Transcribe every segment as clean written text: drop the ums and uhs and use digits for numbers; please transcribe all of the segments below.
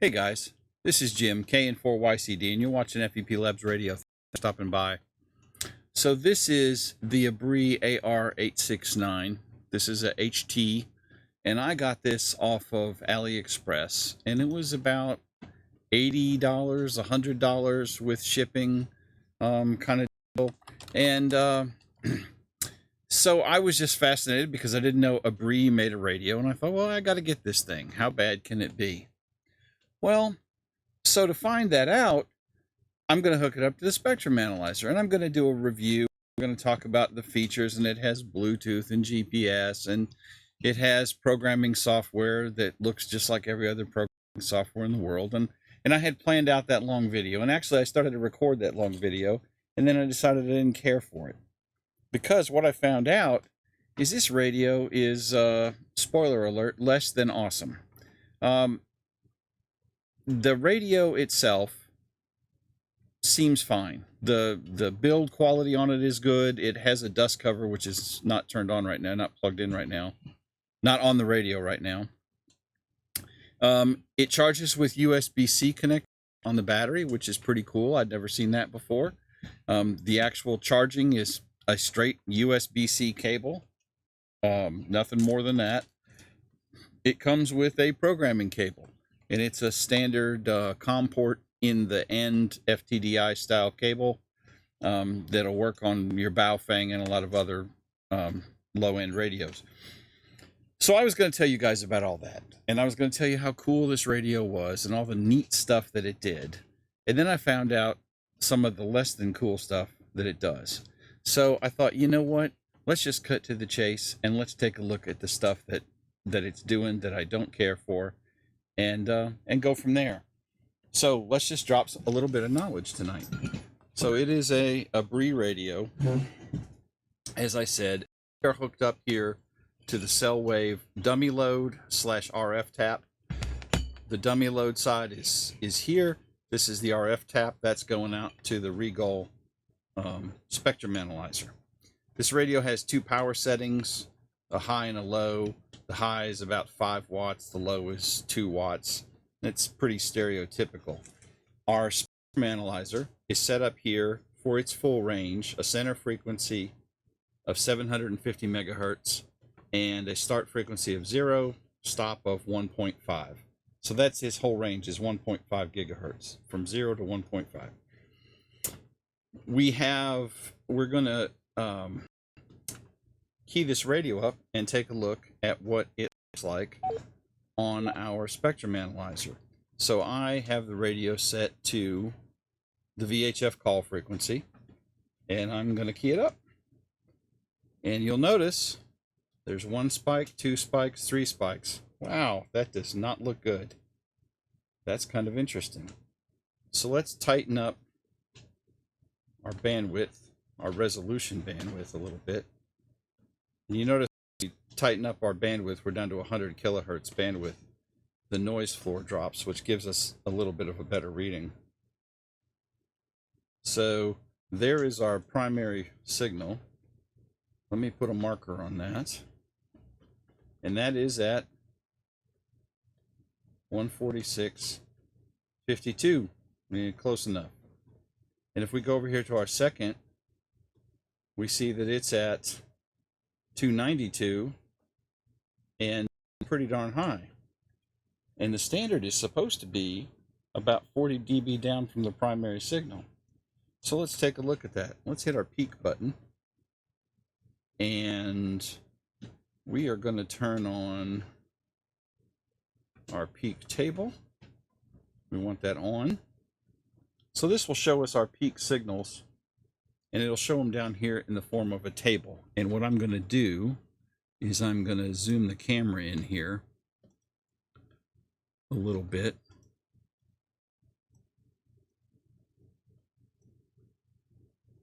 Hey guys, this is Jim, KN4YCD, and you're watching FEP Labs Radio. Thanks for stopping by. So this is the Abbree AR-869. This is a HT, and I got this off of AliExpress, and it was about $80, $100 with shipping, kind of deal. And so I was just fascinated because I didn't know Abbree made a radio, and I thought, well, I got to get this thing. How bad can it be? Well, so to find that out, I'm going to hook it up to the spectrum analyzer, and I'm going to do a review. We're going to talk about the features, and it has Bluetooth and GPS, and it has programming software that looks just like every other programming software in the world. And I had planned out that long video, and actually I started to record that long video, and then I decided I didn't care for it. Because what I found out is this radio is, spoiler alert, less than awesome. The radio itself seems fine. The build quality on it is good. It has a dust cover, which is not turned on right now, not plugged in right now, not on the radio right now. It charges with USB-C connect on the battery, which is pretty cool. I'd never seen that before. The actual charging is a straight USB-C cable. Nothing more than that. It comes with a programming cable, and it's a standard COM port in the end FTDI style cable that'll work on your Baofeng and a lot of other low-end radios. So I was going to tell you guys about all that, and I was going to tell you how cool this radio was and all the neat stuff that it did. And then I found out some of the less than cool stuff that it does. So I thought, you know what? Let's just cut to the chase, and let's take a look at the stuff that it's doing that I don't care for, and go from there. So let's just drop a little bit of knowledge tonight. So it is a Abbree radio. As I said, we are hooked up here to the cell wave dummy load / RF tap. The dummy load side is here. This is the RF tap that's going out to the Regal spectrum analyzer. This radio has two power settings, a high and a low. The high is about 5 watts, the low is 2 watts. It's pretty stereotypical. Our spectrum analyzer is set up here for its full range, a center frequency of 750 megahertz and a start frequency of 0, stop of 1.5. So that's his whole range, is 1.5 gigahertz, from 0 to 1.5. We're going to key this radio up and take a look at what it looks like on our spectrum analyzer. So I have the radio set to the VHF call frequency, and I'm going to key it up. And you'll notice there's 1 spike, 2 spikes, 3 spikes. Wow, that does not look good. That's kind of interesting. So let's tighten up our bandwidth, our resolution bandwidth a little bit. And you notice we tighten up our bandwidth, we're down to 100 kilohertz bandwidth. The noise floor drops, which gives us a little bit of a better reading. So there is our primary signal. Let me put a marker on that. And that is at 146.52. Close enough. And if we go over here to our second, we see that it's at 292 and pretty darn high. And the standard is supposed to be about 40 dB down from the primary signal. So let's take a look at that. Let's hit our peak button. And we are going to turn on our peak table. We want that on. So this will show us our peak signals, and it'll show them down here in the form of a table. And what I'm going to do is I'm going to zoom the camera in here a little bit.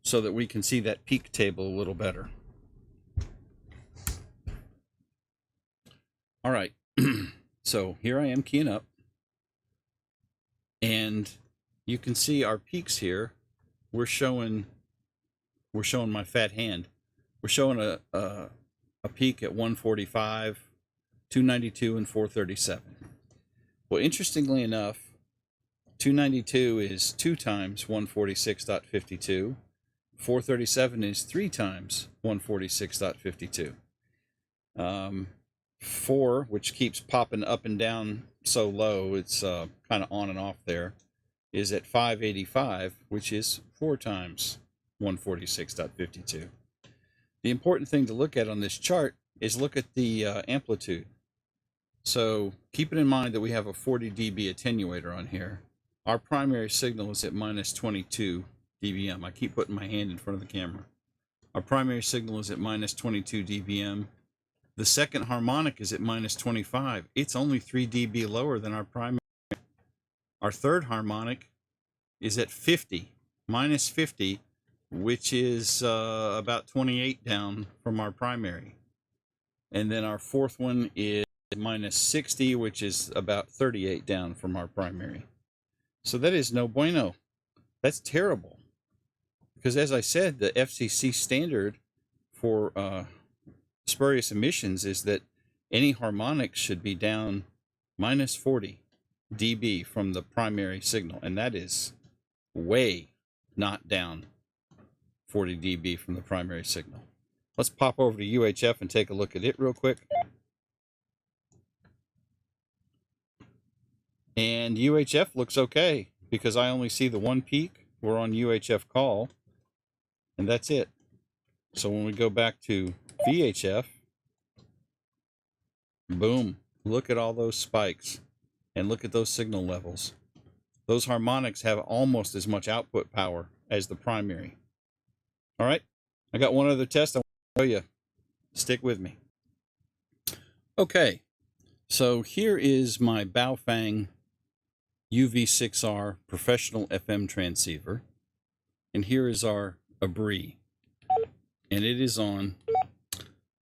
So that we can see that peak table a little better. All right, so here I am keying up, and you can see our peaks here. We're showing my fat hand. We're showing a peak at 145, 292, and 437. Well, interestingly enough, 292 is 2 times 146.52. 437 is 3 times 146.52. 4, which keeps popping up and down so low, it's kind of on and off there, is at 585, which is 4 times 146.52. The important thing to look at on this chart is look at the amplitude. So keep it in mind that we have a 40 dB attenuator on here. Our primary signal is at minus 22 dBm. I keep putting my hand in front of the camera. Our primary signal is at minus 22 dBm. The second harmonic is at minus 25. It's only 3 dB lower than our primary. Our third harmonic is at 50, minus 50, which is about 28 down from our primary. And then our fourth one is minus 60, which is about 38 down from our primary. So that is no bueno. That's terrible. Because as I said, the FCC standard for spurious emissions is that any harmonics should be down minus 40 dB from the primary signal. And that is way not down 40 dB from the primary signal. Let's pop over to UHF and take a look at it real quick. And UHF looks okay because I only see the one peak. We're on UHF call, and that's it. So when we go back to VHF, boom, look at all those spikes and look at those signal levels. Those harmonics have almost as much output power as the primary. All right, I got one other test I want to show you. Stick with me. Okay, so here is my Baofeng UV6R professional FM transceiver, and here is our Abbree, and it is on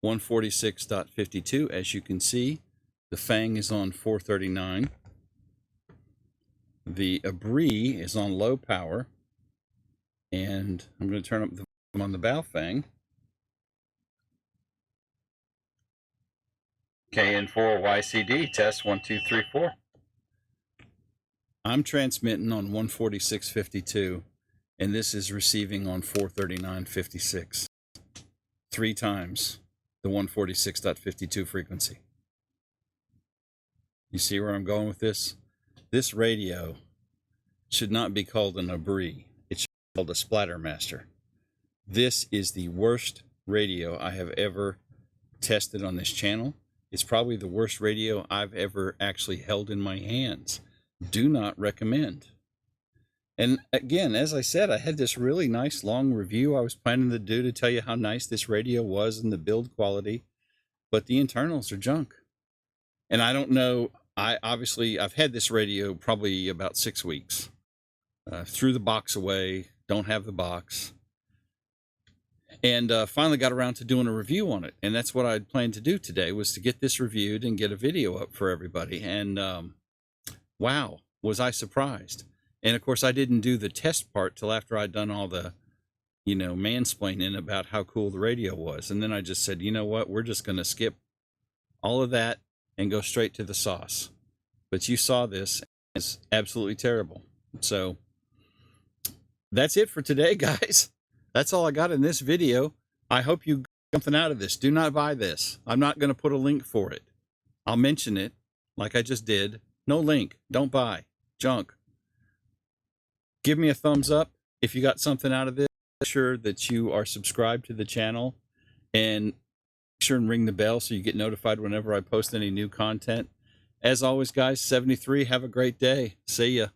146.52. As you can see, the Fang is on 439. The Abbree is on low power, and I'm going to turn up the volume on the Baofeng. KN4YCD, test 1, 2, 3, 4. I'm transmitting on 146.52, and this is receiving on 439.56. 3 times the 146.52 frequency. You see where I'm going with this? This radio should not be called an Abbree. It should be called a Splattermaster. This is the worst radio I have ever tested on this channel. It's probably the worst radio I've ever actually held in my hands. Do not recommend. And again, as I said, I had this really nice long review I was planning to do to tell you how nice this radio was and the build quality, but the internals are junk. And I don't know, I've had this radio probably about 6 weeks. Threw the box away, don't have the box. And finally got around to doing a review on it. And that's what I'd planned to do today, was to get this reviewed and get a video up for everybody. And wow, was I surprised. And of course, I didn't do the test part till after I'd done all the, mansplaining about how cool the radio was. And then I just said, you know what, we're just going to skip all of that and go straight to the sauce. But you saw this, it's absolutely terrible. So that's it for today, guys. That's all I got in this video. I hope you got something out of this. Do not buy this. I'm not going to put a link for it. I'll mention it like I just did. No link. Don't buy. Junk. Give me a thumbs up if you got something out of this. Make sure that you are subscribed to the channel, and make sure and ring the bell so you get notified whenever I post any new content. As always, guys, 73, have a great day. See ya.